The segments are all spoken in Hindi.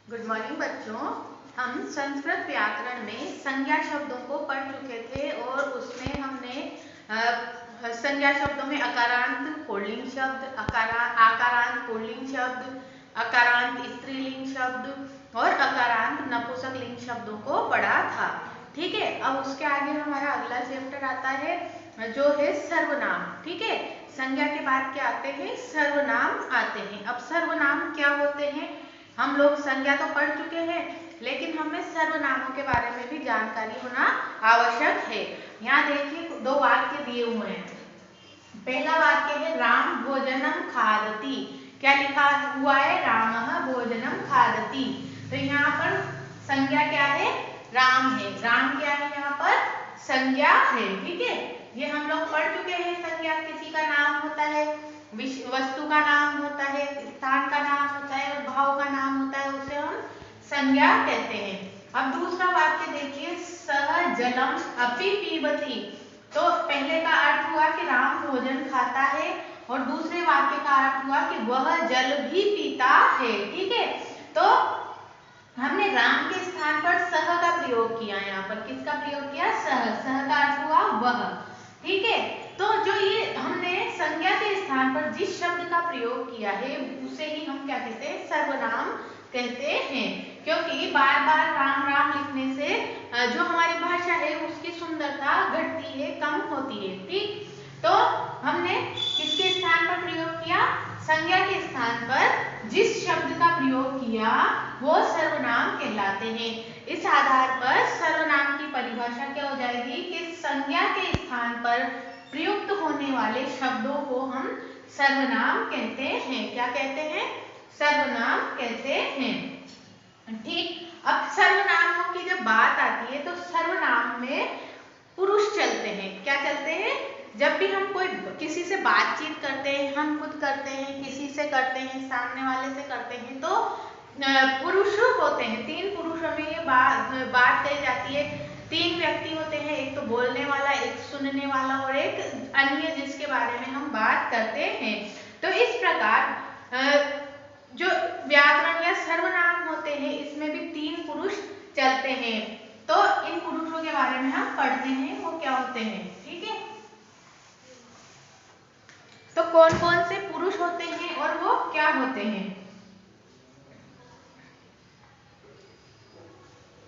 गुड मॉर्निंग बच्चों। हम संस्कृत व्याकरण में संज्ञा शब्दों को पढ़ चुके थे और उसमें हमने संज्ञा शब्दों में अकारांत पुल्लिंग शब्द, आकारांत पुल्लिंग शब्द, अकारांत स्त्रीलिंग शब्द और अकारांत नपुंसकलिंग शब्दों को पढ़ा था। ठीक है, अब उसके आगे हमारा अगला चैप्टर आता है जो है सर्वनाम। ठीक है, संज्ञा के बाद क्या आते हैं? सर्वनाम आते हैं। अब सर्वनाम क्या होते हैं? हम लोग संज्ञा तो पढ़ चुके हैं, लेकिन हमें सर्वनामों के बारे में भी जानकारी होना आवश्यक है। यहाँ देखिए दो वाक्य दिए हुए हैं। पहला वाक्य है राम भोजनम खादति। क्या लिखा हुआ है? रामः भोजनम खादति। तो यहाँ पर संज्ञा क्या है? राम है। राम क्या है? यहाँ पर संज्ञा है। ठीक है, ये हम लोग पढ़ चुके हैं। संज्ञा किसी का नाम होता है, वस्तु का नाम होता है, स्थान का नाम होता है और भाव का नाम होता है, उसे हम संज्ञा कहते हैं। अब दूसरा वाक्य देखिए, सह जलम अपि पीबति। तो पहले का अर्थ हुआ कि राम भोजन खाता है और दूसरे वाक्य का अर्थ हुआ कि वह जल भी पीता है। ठीक है, तो हमने राम के स्थान पर सह का प्रयोग किया। यहाँ पर किसका प्रयोग किया? सह। सह का अर्थ हुआ वह। ठीक है, तो जो ये हमने संज्ञा के स्थान पर जिस शब्द का प्रयोग किया है उसे ही हम क्या कहते हैं? सर्वनाम कहते हैं। क्योंकि बार बार राम राम लिखने से जो हमारी भाषा है उसकी सुंदरता घटती है, कम होती है। ठीक, तो हमने किसके स्थान पर प्रयोग किया? संज्ञा के स्थान पर जिस शब्द का प्रयोग किया वो सर्वनाम कहलाते हैं। इस आधार पर सर्वनाम की परिभाषा क्या हो जाएगी कि संज्ञा के स्थान पर प्रयुक्त होने वाले शब्दों को हम सर्वनाम कहते हैं। क्या कहते हैं? सर्वनाम कहते हैं। ठीक, अब सर्वनामों की जब बात आती है तो सर्वनाम में पुरुष चलते हैं। क्या चलते हैं? जब भी हम कोई किसी से बातचीत करते हैं, हम खुद करते हैं, किसी से करते हैं, सामने वाले से करते हैं, तो पुरुष होते हैं। तीन पुरुषों में ये बात कही जाती है। तीन व्यक्ति होते हैं, एक तो बोलने वाला, एक सुनने वाला और एक अन्य जिसके बारे में हम बात करते हैं। तो इस प्रकार जो व्याकरण या सर्वनाम होते हैं इसमें भी तीन पुरुष चलते हैं। तो इन पुरुषों के बारे में हम पढ़ते हैं, वो क्या होते हैं। ठीक है, तो कौन कौन से पुरुष होते हैं और वो क्या होते हैं,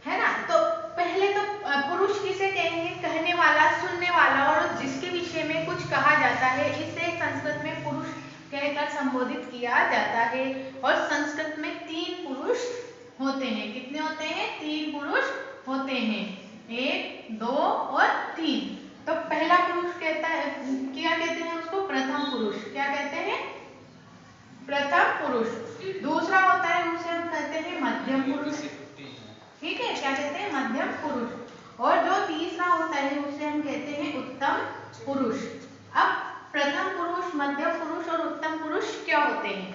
है ना? तो पहले तो पुरुष किसे कहेंगे? कहने वाला, सुनने वाला और जिसके विषय में कुछ कहा जाता है, इसे संस्कृत में पुरुष कहकर संबोधित किया जाता है। और संस्कृत में तीन पुरुष होते हैं। कितने होते हैं? तीन पुरुष होते हैं, एक, दो और तीन। तो पहला पुरुष कहता है, क्या कहते हैं उसको? प्रथम पुरुष। क्या कहते हैं? प्रथम पुरुष। दूसरा होता है उसे हम कहते हैं मध्यम पुरुष। ठीक है, क्या कहते हैं? मध्यम पुरुष। और जो तीसरा होता है उसे हम कहते हैं उत्तम पुरुष। अब प्रथम पुरुष, मध्यम पुरुष और उत्तम पुरुष क्या होते हैं?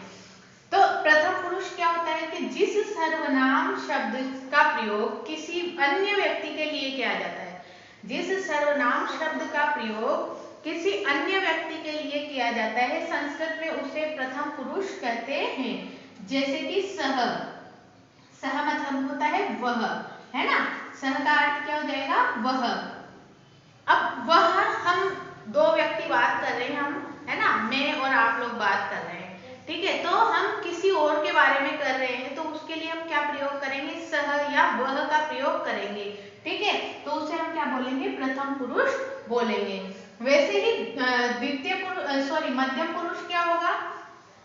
तो प्रथम पुरुष क्या होता है कि जिस सर्वनाम शब्द का प्रयोग किसी अन्य व्यक्ति के लिए किया जाता है, जिस सर्वनाम शब्द का प्रयोग किसी अन्य व्यक्ति के लिए किया जाता है, संस्कृत में उसे प्रथम पुरुष कहते हैं। जैसे कि सह। सह मतलब होता है वह, है ना? सह का अर्थ क्या हो जाएगा? वह। अब वह, हम दो व्यक्ति बात कर रहे हैं, हम, है ना, मैं और आप लोग बात कर रहे हैं। ठीक है, तो हम किसी और के बारे में कर रहे हैं तो उसके लिए हम क्या प्रयोग करेंगे? सह या वह का प्रयोग करेंगे। ठीक है, तो उसे हम क्या बोलेंगे? प्रथम पुरुष बोलेंगे। वैसे ही द्वितीय पुरुष, मध्यम पुरुष क्या होगा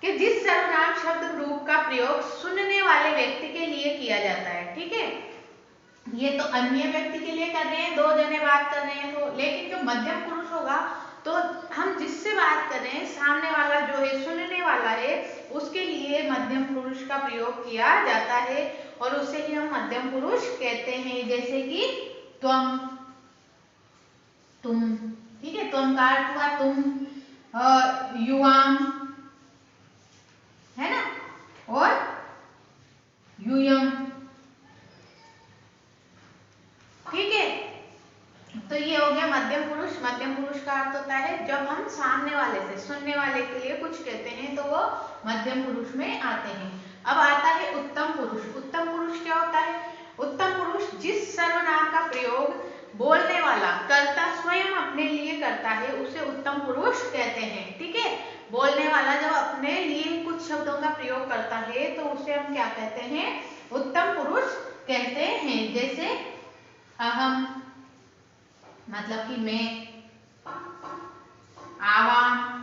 कि जिस सर्वनाम शब्द रूप का प्रयोग सुनने वाले व्यक्ति के लिए किया जाता है। ठीक है, ये तो अन्य व्यक्ति के लिए कर रहे हैं, दो जने बात कर रहे हैं, तो लेकिन जो मध्यम पुरुष होगा तो हम जिससे बात कर रहे हैं, सामने वाला जो है, सुनने वाला है, उसके लिए मध्यम पुरुष का प्रयोग किया जाता है और उसे ही हम मध्यम पुरुष कहते हैं। जैसे कि त्वम, तुम। ठीक है, त्वम का अर्थ हुआ तुम, युवाम, है ना, और यूयम। ठीक है, तो ये हो गया मध्यम पुरुष। मध्यम पुरुष का अर्थ होता है जब हम सामने वाले से, सुनने वाले के लिए कुछ कहते हैं तो वो मध्यम पुरुष में आते हैं। अब आता है उत्तम पुरुष। उत्तम बोलने वाला कर्ता स्वयं अपने लिए करता है उसे उत्तम पुरुष कहते हैं। ठीक है, बोलने वाला जब अपने लिए कुछ शब्दों का प्रयोग करता है तो उसे हम क्या कहते हैं, उत्तम पुरुष कहते हैं। जैसे अहम मतलब कि मैं, आवाम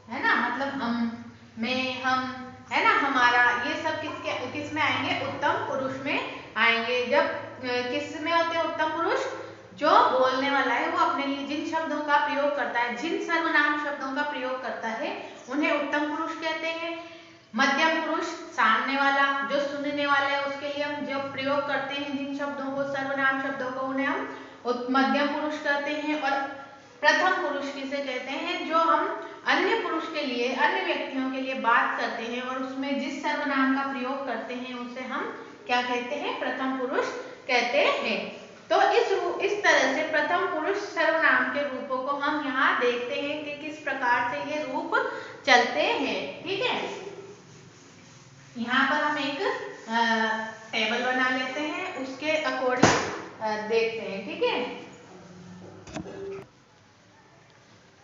है ना, मतलब हम, मैं, हम, है ना, हमारा, ये सब किस में आएंगे, उत्तम पुरुष में आएंगे। जब किस में होते हैं उत्तम पुरुष, जो बोलने वाला है वो अपने लिए जिन शब्दों का प्रयोग करता है, जिन सर्वनाम शब्दों का प्रयोग करता है उन्हें उत्तम पुरुष कहते हैं। मध्यम पुरुष सामने वाला, जो सुनने वाला है उसके लिए हम जब प्रयोग करते हैं जिन शब्दों को, सर्वनाम शब्दों को, उन्हें हम मध्यम पुरुष कहते हैं। और प्रथम पुरुष किसे कहते हैं, जो हम अन्य पुरुष के लिए, अन्य व्यक्तियों के लिए बात करते हैं और उसमें जिस सर्वनाम का प्रयोग करते हैं उसे हम क्या कहते हैं, प्रथम पुरुष कहते हैं। तो इस तरह से प्रथम पुरुष सर्वनाम के रूपों को हम यहाँ देखते हैं कि किस प्रकार से ये रूप चलते हैं। ठीक है, यहाँ पर हम एक टेबल बना लेते हैं, उसके अकॉर्डिंग देखते हैं। ठीक है,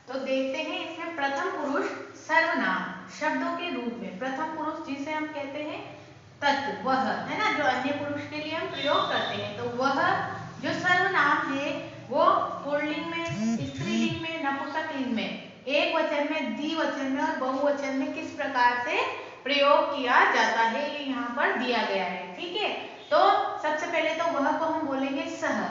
तो देखते हैं इसमें प्रथम पुरुष सर्वनाम शब्दों के रूप में प्रथम पुरुष जिसे हम कहते हैं तत्, वह, है ना, जो अन्य पुरुष के लिए हम प्रयोग करते हैं। तो वह जो सर्वनाम है वो पुल्लिंग में, स्त्रीलिंग में, नपुंसकलिंग में, एक वचन में, द्विवचन में और बहुवचन में किस प्रकार से प्रयोग किया जाता है ये यहाँ पर दिया गया है। ठीक है, तो सबसे पहले तो वह को हम बोलेंगे सह।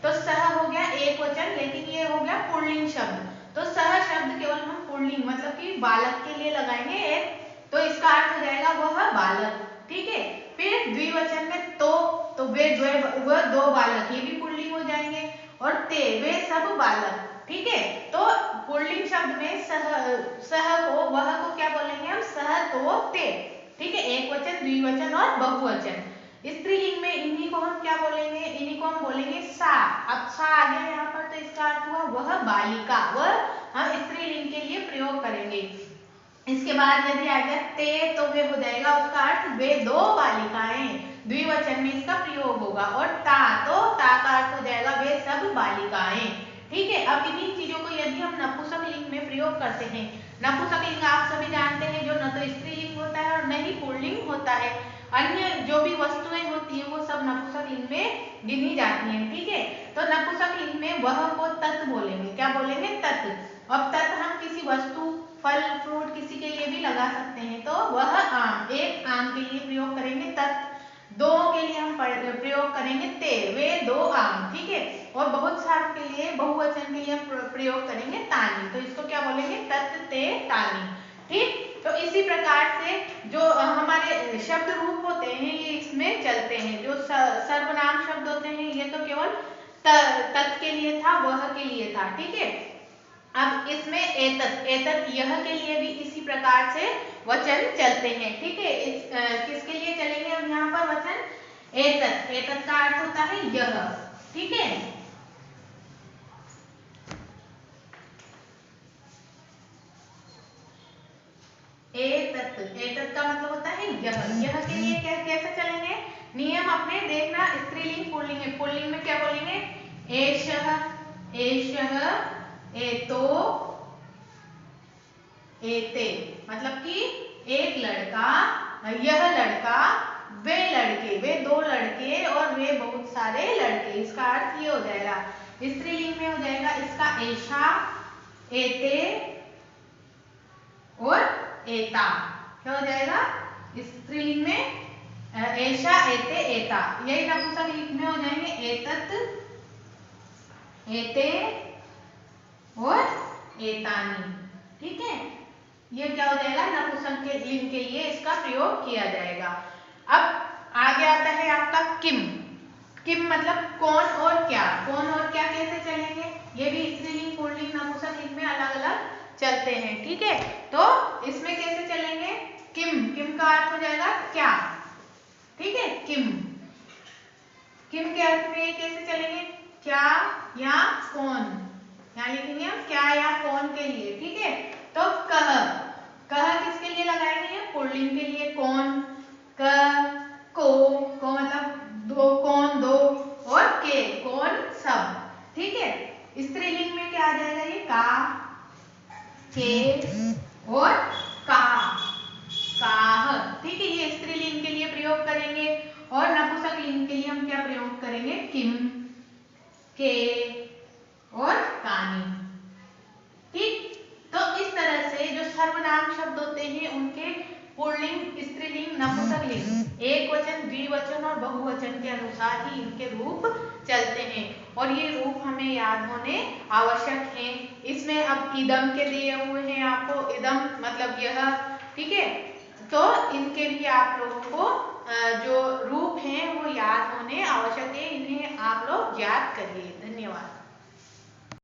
तो सह हो गया एक वचन, लेकिन ये हो गया पुल्लिंग शब्द। तो सह शब्द केवल हम पुल्लिंग मतलब कि बालक के लिए लगाएंगे एक, तो इसका अर्थ हो जाएगा वह बालक। ठीक है, फिर द्विवचन में तो वे दो बालक, ये भी पुल्लिंग हो जाएंगे। और ते, वे सब बालक। ठीक है, तो पुल्लिंग शब्द में सह को, वह को क्या बोलेंगे हम, सह, तो, ते। ठीक है, एक वचन, द्विवचन और बहुवचन। स्त्रीलिंग में इन्हीं को हम क्या बोलेंगे, इन्हीं को हम बोलेंगे सा। अब सा आ गया यहाँ पर, तो इसका अर्थ हुआ वह बालिका, वह हम स्त्रीलिंग के लिए प्रयोग करेंगे। इसके बाद यदि आ गया ते, तो वे हो जाएगा उसका अर्थ वे दो बालिकाएं, द्विवचन में इसका प्रयोग होगा। और ता, तो ता का अर्थ हो जाएगा वे सब बालिकाएं। ठीक है, अब इन्हीं चीजों को यदि हम नपुंसकलिंग में प्रयोग करते हैं, नपुंसकलिंग आप सभी जानते हैं जो न तो स्त्रीलिंग होता है और न ही पुल्लिंग होता है, अन्य जो भी वस्तुएं होती हैं वो सब नपुंसकलिंग में गिनी जाती हैं। ठीक है, तो नपुंसकलिंग में वह को तत् बोलेंगे, क्या बोलेंगे, तत्। अब तत् हम किसी वस्तु, फल, फ्रूट किसी के लिए भी लगा सकते हैं। तो वह आम, एक आम के लिए प्रयोग करेंगे तत्। दो के लिए हम प्रयोग करेंगे ते, वे दो आम। ठीक है, और बहुत सारों के लिए, बहुवचन के लिए हम प्रयोग करेंगे तानी। तो इसको क्या बोलेंगे, तत्, ते, तानी। ठीक, तो इसी प्रकार से जो हमारे शब्द रूप होते हैं ये इसमें चलते हैं। जो सर्वनाम शब्द होते हैं ये तो केवल तत् के लिए था, वह के लिए था। ठीक है, अब इसमें एतत्, एतत् यह के लिए भी इसी प्रकार से वचन चलते हैं। ठीक है, किसके लिए चलेंगे अब यहाँ पर वचन, एतत्। एतत् का अर्थ होता है यह। ठीक है, एतत्, एतत् का मतलब होता है यह। यह के लिए कैसे चलेंगे, नियम अपने देखना, स्त्रीलिंग पुल्लिंग में, पुल्लिंग में क्या बोलेंगे, एषः, एषः, एतो, एते, मतलब कि एक लड़का, यह लड़का, वे लड़के, वे दो लड़के और वे बहुत सारे लड़के। इसका अर्थ ये हो जाएगा, स्त्रीलिंग में हो जाएगा इसका एषा, एते और एता। क्या हो जाएगा, स्त्रीलिंग में एषा, एते, एता। यही नपुंसकलिंग में हो जाएंगे एतत्, एते और एतानी। ठीक है, ये क्या हो जाएगा, नपुंसकलिंग के लिए इसका प्रयोग किया जाएगा। अब आगे आता है आपका किम। किम मतलब कौन और क्या, कौन और क्या कैसे चलेंगे, ये भी स्त्रीलिंग, पुल्लिंग, नपुंसकलिंग में अलग अलग चलते हैं। ठीक है, तो इसमें कैसे चलेंगे, किम, किम का अर्थ हो जाएगा क्या। ठीक है, किम, किम के अर्थ में कैसे चलेंगे, क्या या कौन, यहाँ लिखेंगे हम क्या या कौन के लिए। ठीक है, तो कह, कह किसके लिए लगाएंगे, पुल्लिंग के लिए, कौन, क, को मतलब दो, कौन दो, और के, कौन सब। के और कानी। ठीक, तो इस तरह से जो सर्वनाम शब्द होते हैं उनके पुल्लिंग, स्त्रीलिंग, नपुंसकलिंग, एक वचन, द्विवचन और बहुवचन के अनुसार ही इनके रूप चलते हैं और ये रूप हमें याद होने आवश्यक हैं। इसमें अब इदम के दिए हुए हैं आपको, इदम मतलब यह, ठीक है, तो इनके भी आप लोगों को जो रूप हैं वो याद होने आवश्यक है, इन्हें आप लोग याद करिए। धन्यवाद।